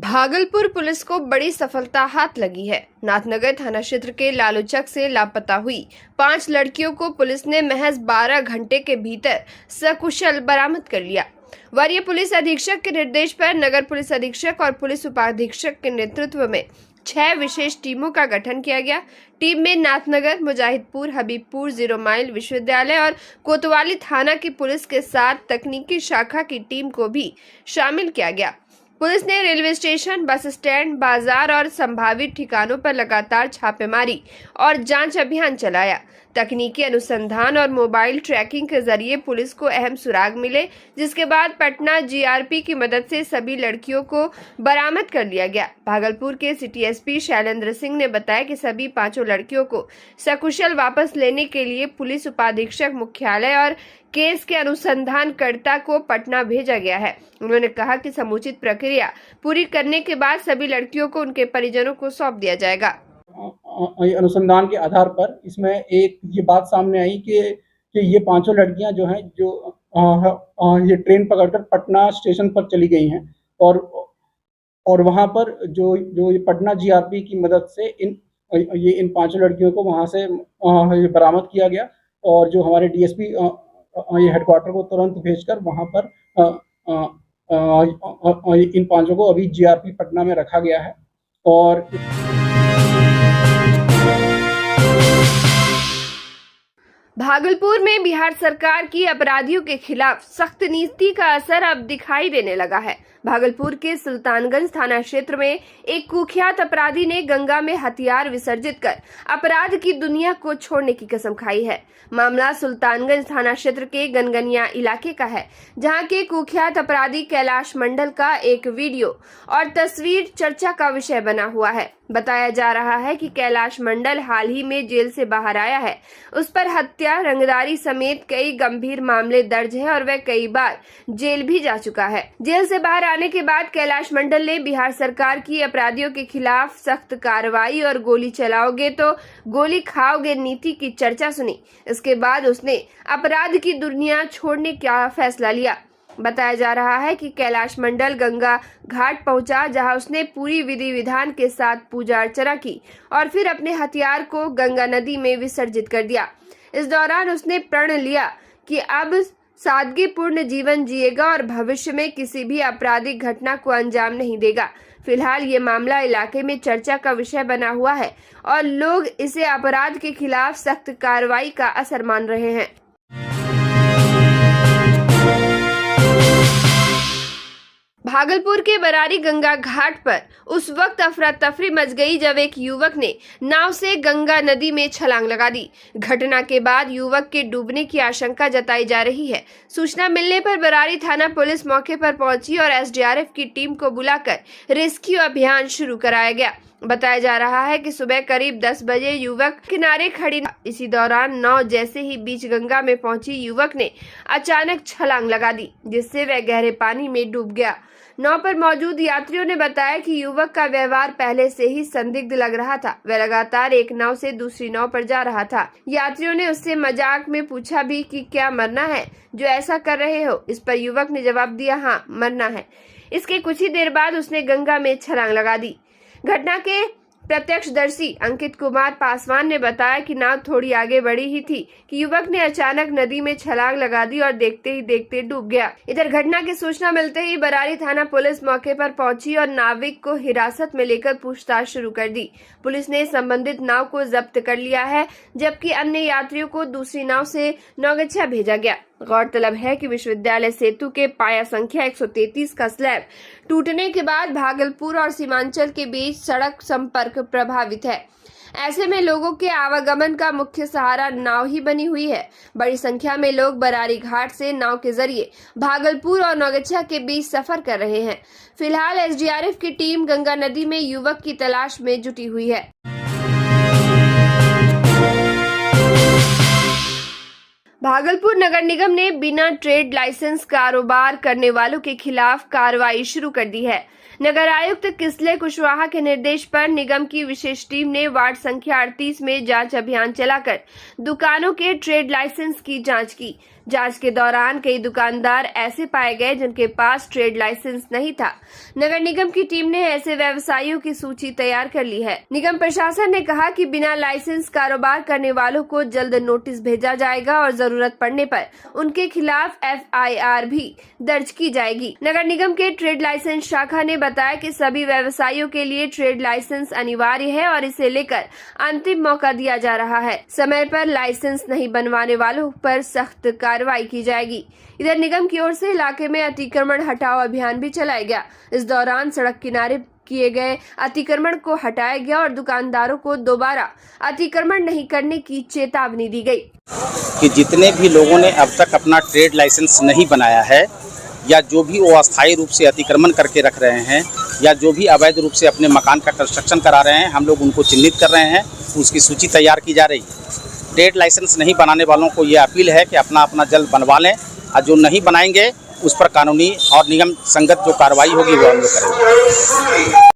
Bhagalpur police को बड़ी सफलता हाथ लगी है। नाथनगर थाना क्षेत्र के लालूचक से लापता हुई 5 लड़कियों को पुलिस ने महज 12 घंटे के भीतर सकुशल बरामद कर लिया। वरीय पुलिस अधीक्षक के निर्देश पर नगर पुलिस अधीक्षक और पुलिस उपाधीक्षक के नेतृत्व में 6 विशेष टीमों का गठन किया गया। टीम में नाथनगर, मुजाहिदपुर, हबीबपुर, 0 माइल विश्वविद्यालय और कोतवाली थाना की पुलिस के साथ तकनीकी शाखा की टीम को भी शामिल किया गया। पुलिस ने रेलवे स्टेशन, बस स्टैंड, बाजार और संभावित ठिकानों पर लगातार छापेमारी और जांच अभियान चलाया। तकनीकी अनुसंधान और मोबाइल ट्रैकिंग के जरिए पुलिस को अहम सुराग मिले, जिसके बाद पटना जीआरपी की मदद से सभी लड़कियों को बरामद कर लिया गया। भागलपुर के सिटी एसपी शैलेंद्र सिंह ने बताया कि सभी 5 लड़कियों को सकुशल वापस लेने के लिए पुलिस उपाधीक्षक मुख्यालय और केस के अनुसंधानकर्ता को पटना भेजा गया है। उन्होंने कहा कि समुचित प्रक्रिया पूरी करने के बाद सभी लड़कियों को उनके परिजनों को सौंप दिया जाएगा। अनुसंधान के आधार पर इसमें एक ये बात सामने आई कि ये 5 लड़कियां जो हैं जो ये ट्रेन पकड़कर पटना स्टेशन पर चली गई हैं और वहां पर जो ये पटना जीआरपी की मदद से इन 5 लड़कियों को वहां से बरामद किया गया और जो हमारे डीएसपी ये हेडक्वार्टर को तुरंत भेजकर वहां पर इन 5 को अभी जीआरपी पटना में रखा गया है। और भागलपुर में बिहार सरकार की अपराधियों के खिलाफ सख्त नीति का असर अब दिखाई देने लगा है। भागलपुर के सुल्तानगंज थाना क्षेत्र में एक कुख्यात अपराधी ने गंगा में हथियार विसर्जित कर अपराध की दुनिया को छोड़ने की कसम खाई है। मामला सुल्तानगंज थाना क्षेत्र के गनगनिया इलाके का है, जहां के कुख्यात अपराधी कैलाश मंडल का एक वीडियो और तस्वीर चर्चा का विषय बना हुआ है। बताया जा रहा है कि कैलाश मंडल हाल ही में जेल से बाहर आया है। उस पर हत्या, रंगदारी समेत कई गंभीर मामले दर्ज हैं और वह कई बार जेल भी जा चुका है। जेल से बाहर आने के बाद कैलाश मंडल ने बिहार सरकार की अपराधियों के खिलाफ सख्त कार्रवाई और गोली चलाओगे तो गोली खाओगे नीति की चर्चा सुनी। इसके बाद उसने अपराध की दुनिया छोड़ने का फैसला लिया। बताया जा रहा है कि कैलाश मंडल गंगा घाट पहुंचा, जहां उसने पूरी विधि विधान के साथ पूजा अर्चना की और फिर अपने हथियार को गंगा नदी में विसर्जित कर दिया। इस दौरान उसने प्रण लिया कि अब सादगीपूर्ण जीवन जिएगा और भविष्य में किसी भी आपराधिक घटना को अंजाम नहीं देगा। फिलहाल ये मामला इलाके में चर्चा का विषय बना हुआ है और लोग इसे अपराध के खिलाफ सख्त कार्रवाई का असर मान रहे हैं। भागलपुर के बरारी गंगा घाट पर उस वक्त अफरा तफरी मच गई जब एक युवक ने नाव से गंगा नदी में छलांग लगा दी। घटना के बाद युवक के डूबने की आशंका जताई जा रही है। सूचना मिलने पर बरारी थाना पुलिस मौके पर पहुंची और एसडीआरएफ की टीम को बुलाकर रेस्क्यू अभियान शुरू कराया गया। बताया जा रहा है कि सुबह करीब 10 बजे युवक किनारे खड़ी, इसी दौरान नाव जैसे ही बीच गंगा में पहुंची, युवक ने अचानक छलांग लगा दी, जिससे वह गहरे पानी में डूब गया। नाव पर मौजूद यात्रियों ने बताया कि युवक का व्यवहार पहले से ही संदिग्ध लग रहा था। वह लगातार एक नाव से दूसरी नाव पर जा रहा था। यात्रियों ने उससे मजाक में पूछा भी कि क्या मरना है जो ऐसा कर रहे हो। इस पर युवक ने जवाब दिया, हाँ मरना है। इसके कुछ ही देर बाद उसने गंगा में छलांग लगा दी। घटना के प्रत्यक्षदर्शी अंकित कुमार पासवान ने बताया कि नाव थोड़ी आगे बढ़ी ही थी कि युवक ने अचानक नदी में छलांग लगा दी और देखते ही देखते डूब गया। इधर घटना की सूचना मिलते ही बरारी थाना पुलिस मौके पर पहुंची और नाविक को हिरासत में लेकर पूछताछ शुरू कर दी। पुलिस ने संबंधित नाव को जब्त कर लिया है, जबकि अन्य यात्रियों को दूसरी नाव से नौगछिया भेजा गया। गौरतलब है कि विश्वविद्यालय सेतु के पाया संख्या 133 का स्लैब टूटने के बाद भागलपुर और सीमांचल के बीच सड़क संपर्क प्रभावित है। ऐसे में लोगों के आवागमन का मुख्य सहारा नाव ही बनी हुई है। बड़ी संख्या में लोग बरारी घाट से नाव के जरिए भागलपुर और नौगछिया के बीच सफर कर रहे हैं। फिलहाल एसडीआरएफ की टीम गंगा नदी में युवक की तलाश में जुटी हुई है। भागलपुर नगर निगम ने बिना ट्रेड लाइसेंस कारोबार करने वालों के खिलाफ कार्रवाई शुरू कर दी है। नगर आयुक्त किसले कुशवाहा के निर्देश पर निगम की विशेष टीम ने वार्ड संख्या 38 में जांच अभियान चलाकर दुकानों के ट्रेड लाइसेंस की जांच की। जांच के दौरान कई दुकानदार ऐसे पाए गए जिनके पास ट्रेड लाइसेंस नहीं था। नगर निगम की टीम ने ऐसे व्यवसायियों की सूची तैयार कर ली है। निगम प्रशासन ने कहा कि बिना लाइसेंस कारोबार करने वालों को जल्द नोटिस भेजा जाएगा और जरूरत पड़ने पर उनके खिलाफ FIR भी दर्ज की जाएगी। नगर निगम के ट्रेड लाइसेंस शाखा ने बताया कि सभी व्यवसायियों के लिए ट्रेड लाइसेंस अनिवार्य है और इसे लेकर अंतिम मौका दिया जा रहा है। समय पर लाइसेंस नहीं बनवाने वालों पर सख्त कार्रवाई की जाएगी। इधर निगम की ओर से इलाके में अतिक्रमण हटाओ अभियान भी चलाया गया। इस दौरान सड़क किनारे किए गए अतिक्रमण को हटाया गया और दुकानदारों को दोबारा अतिक्रमण नहीं करने की चेतावनी दी गई कि जितने भी लोगों ने अब तक अपना ट्रेड लाइसेंस नहीं बनाया है या जो भी वो अस्थायी रूप से अतिक्रमण करके रख रहे हैं या जो भी अवैध रूप से अपने मकान का कंस्ट्रक्शन करा रहे हैं, हम लोग उनको चिन्हित कर रहे हैं। उसकी सूची तैयार की जा रही है। ट्रेड लाइसेंस नहीं बनाने वालों को ये अपील है कि अपना अपना जल्द बनवा लें और जो नहीं बनाएंगे उस पर कानूनी और नियम संगत जो कार्रवाई होगी वो हम लोग करेंगे।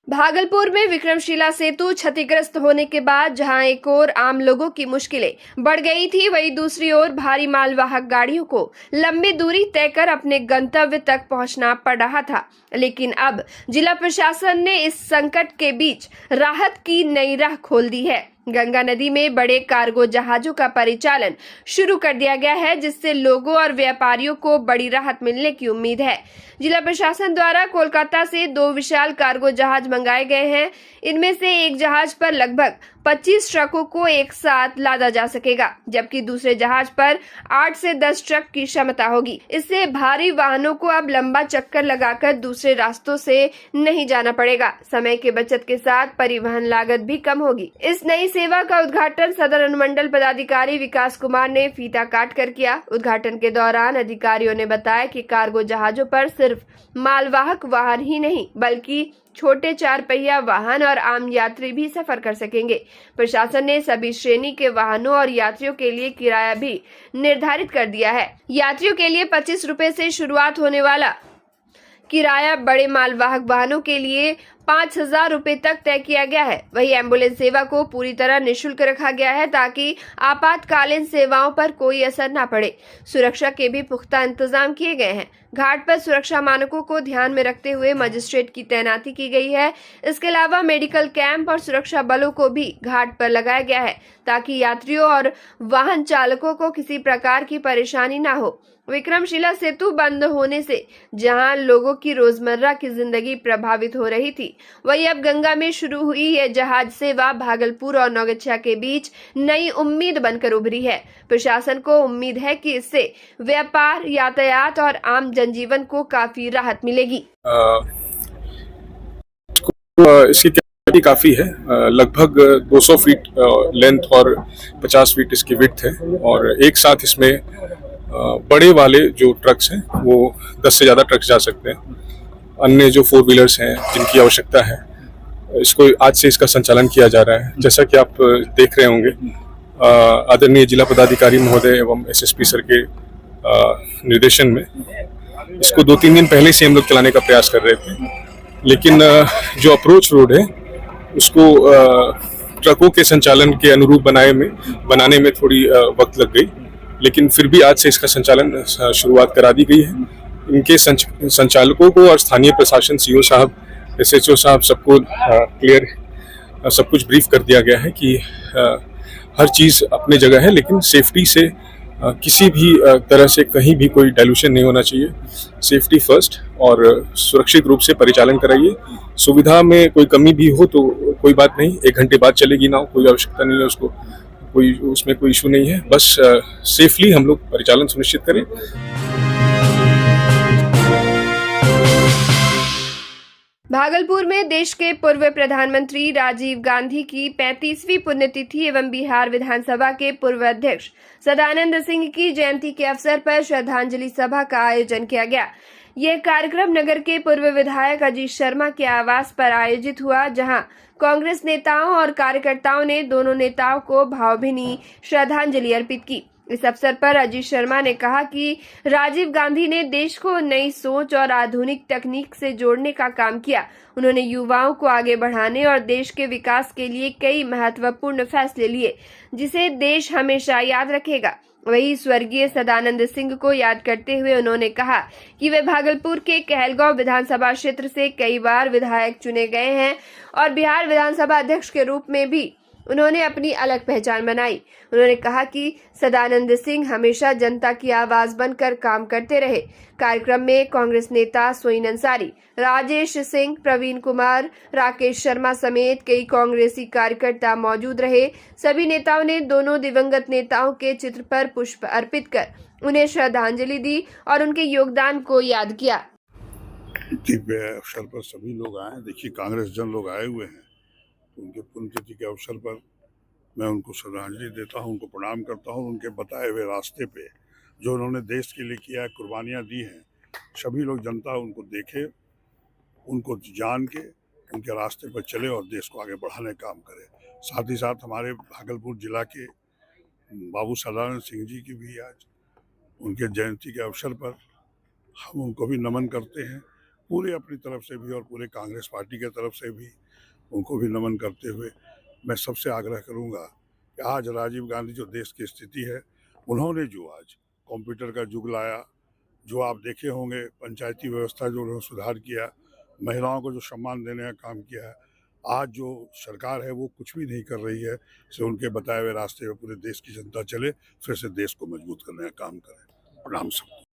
भागलपुर में विक्रमशिला सेतु क्षतिग्रस्त होने के बाद जहां एक ओर आम लोगों की मुश्किलें बढ़ गई थी, वहीं दूसरी ओर भारी मालवाहक गाड़ियों को लंबी दूरी तय कर अपने गंतव्य तक पहुंचना पड़ रहा था। लेकिन अब जिला प्रशासन ने इस संकट के बीच राहत की नई राह खोल दी है। गंगा नदी में बड़े कार्गो जहाजों का परिचालन शुरू कर दिया गया है, जिससे लोगों और व्यापारियों को बड़ी राहत मिलने की उम्मीद है। जिला प्रशासन द्वारा कोलकाता से 2 विशाल कार्गो जहाज मंगाए गए हैं। इनमें से एक जहाज पर लगभग 25 ट्रकों को एक साथ लादा जा सकेगा, जबकि दूसरे जहाज पर 8 से 10 ट्रक की क्षमता होगी। इससे भारी वाहनों को अब लंबा चक्कर लगाकर दूसरे रास्तों से नहीं जाना पड़ेगा। समय के बचत के साथ परिवहन लागत भी कम होगी। इस नई सेवा का उद्घाटन सदर अनुमंडल पदाधिकारी विकास कुमार ने फीता काट कर किया। उद्घाटन के दौरान अधिकारियों ने बताया कि कार्गो जहाजों पर सिर्फ मालवाहक वाहन ही नहीं बल्कि छोटे 4 पहिया वाहन और आम यात्री भी सफर कर सकेंगे। प्रशासन ने सभी श्रेणी के वाहनों और यात्रियों के लिए किराया भी निर्धारित कर दिया है। यात्रियों के लिए 25 रुपए से शुरुआत होने वाला किराया बड़े मालवाहक वाहनों के लिए 5,000 रुपए तक तय किया गया है। वहीं एम्बुलेंस सेवा को पूरी तरह निःशुल्क रखा गया है ताकि आपातकालीन सेवाओं पर कोई असर न पड़े। सुरक्षा के भी पुख्ता इंतजाम किए गए हैं। घाट पर सुरक्षा मानकों को ध्यान में रखते हुए मजिस्ट्रेट की तैनाती की गई है। इसके अलावा मेडिकल कैंप और सुरक्षा बलों को भी घाट पर लगाया गया है ताकि यात्रियों और वाहन चालकों को किसी प्रकार की परेशानी न हो। विक्रमशिला सेतु बंद होने से जहां लोगों की रोजमर्रा की जिंदगी प्रभावित हो रही थी, वहीं अब गंगा में शुरू हुई यह जहाज सेवा भागलपुर और नौगछिया के बीच नई उम्मीद बनकर उभरी है। प्रशासन को उम्मीद है कि इससे व्यापार, यातायात और आम जनजीवन को काफी राहत मिलेगी। इसकी कैपेसिटी काफ़ी है, लगभग 200 फीट लेंथ और 50 फीट इसकी विड्थ है और एक साथ इसमें बड़े वाले जो ट्रक्स हैं वो 10 से ज़्यादा ट्रक्स जा सकते हैं। अन्य जो 4 व्हीलर्स हैं जिनकी आवश्यकता है, इसको आज से इसका संचालन किया जा रहा है। जैसा कि आप देख रहे होंगे, आदरणीय जिला पदाधिकारी महोदय एवं SSP सर के निर्देशन में इसको 2-3 दिन पहले से हम लोग चलाने का प्रयास कर रहे थे, लेकिन जो अप्रोच रोड है उसको ट्रकों के संचालन के अनुरूप बनाने में थोड़ी वक्त लग गई, लेकिन फिर भी आज से इसका संचालन शुरुआत करा दी गई है। इनके संचालकों को और स्थानीय प्रशासन CO साहब, SHO साहब सबको क्लियर सब कुछ ब्रीफ कर दिया गया है कि हर चीज़ अपनी जगह है, लेकिन सेफ्टी से किसी भी तरह से कहीं भी कोई डाइल्यूशन नहीं होना चाहिए। सेफ्टी फर्स्ट और सुरक्षित रूप से परिचालन कराइए। सुविधा में कोई कमी भी हो तो कोई बात नहीं, 1 घंटे बाद चलेगी ना, कोई आवश्यकता नहीं है उसको, उसमें कोई इशू नहीं है। बस सेफली हम लोग परिचालन सुनिश्चित करें। भागलपुर में देश के पूर्व प्रधानमंत्री राजीव गांधी की 35वीं पुण्यतिथि एवं बिहार विधानसभा के पूर्व अध्यक्ष सदानंद सिंह की जयंती के अवसर पर श्रद्धांजलि सभा का आयोजन किया गया। यह कार्यक्रम नगर के पूर्व विधायक अजीत शर्मा के आवास पर आयोजित हुआ, जहां कांग्रेस नेताओं और कार्यकर्ताओं ने दोनों नेताओं को भावभीनी श्रद्धांजलि अर्पित की। इस अवसर पर अजीत शर्मा ने कहा कि राजीव गांधी ने देश को नई सोच और आधुनिक तकनीक से जोड़ने का काम किया। उन्होंने युवाओं को आगे बढ़ाने और देश के विकास के लिए कई महत्वपूर्ण फैसले लिए, जिसे देश हमेशा याद रखेगा। वहीं स्वर्गीय सदानंद सिंह को याद करते हुए उन्होंने कहा कि वे भागलपुर के कहलगांव विधानसभा क्षेत्र से कई बार विधायक चुने गए हैं और बिहार विधानसभा अध्यक्ष के रूप में भी उन्होंने अपनी अलग पहचान बनाई। उन्होंने कहा कि सदानंद सिंह हमेशा जनता की आवाज बनकर काम करते रहे। कार्यक्रम में कांग्रेस नेता सोइन अंसारी, राजेश सिंह, प्रवीण कुमार, राकेश शर्मा समेत कई कांग्रेसी कार्यकर्ता मौजूद रहे। सभी नेताओं ने दोनों दिवंगत नेताओं के चित्र पर पुष्प अर्पित कर उन्हें श्रद्धांजलि दी और उनके योगदान को याद किया। दिव्य अवसर पर सभी लोग आए। देखिए, कांग्रेस जन लोग आए हुए हैं, उनके पुण्यतिथि के अवसर पर मैं उनको श्रद्धांजलि देता हूं, उनको प्रणाम करता हूं। उनके बताए हुए रास्ते पे जो उन्होंने देश के लिए किया है, कुर्बानियां दी हैं, सभी लोग जनता उनको देखे, उनको जान के उनके रास्ते पर चले और देश को आगे बढ़ाने का काम करे। साथ ही साथ हमारे भागलपुर जिला के बाबू सदानंद सिंह जी की भी आज उनके जयंती के अवसर पर हम उनको भी नमन करते हैं। पूरे अपनी तरफ से भी और पूरे कांग्रेस पार्टी के तरफ से भी उनको भी नमन करते हुए मैं सबसे आग्रह करूंगा कि आज राजीव गांधी जो देश की स्थिति है, उन्होंने जो आज कंप्यूटर का युग लाया, जो आप देखे होंगे पंचायती व्यवस्था जो उन्होंने सुधार किया, महिलाओं को जो सम्मान देने का काम किया है, आज जो सरकार है वो कुछ भी नहीं कर रही है। से उनके बताए हुए रास्ते पर पूरे देश की जनता चले, फिर से देश को मजबूत करने का काम करे। प्रणाम सबको।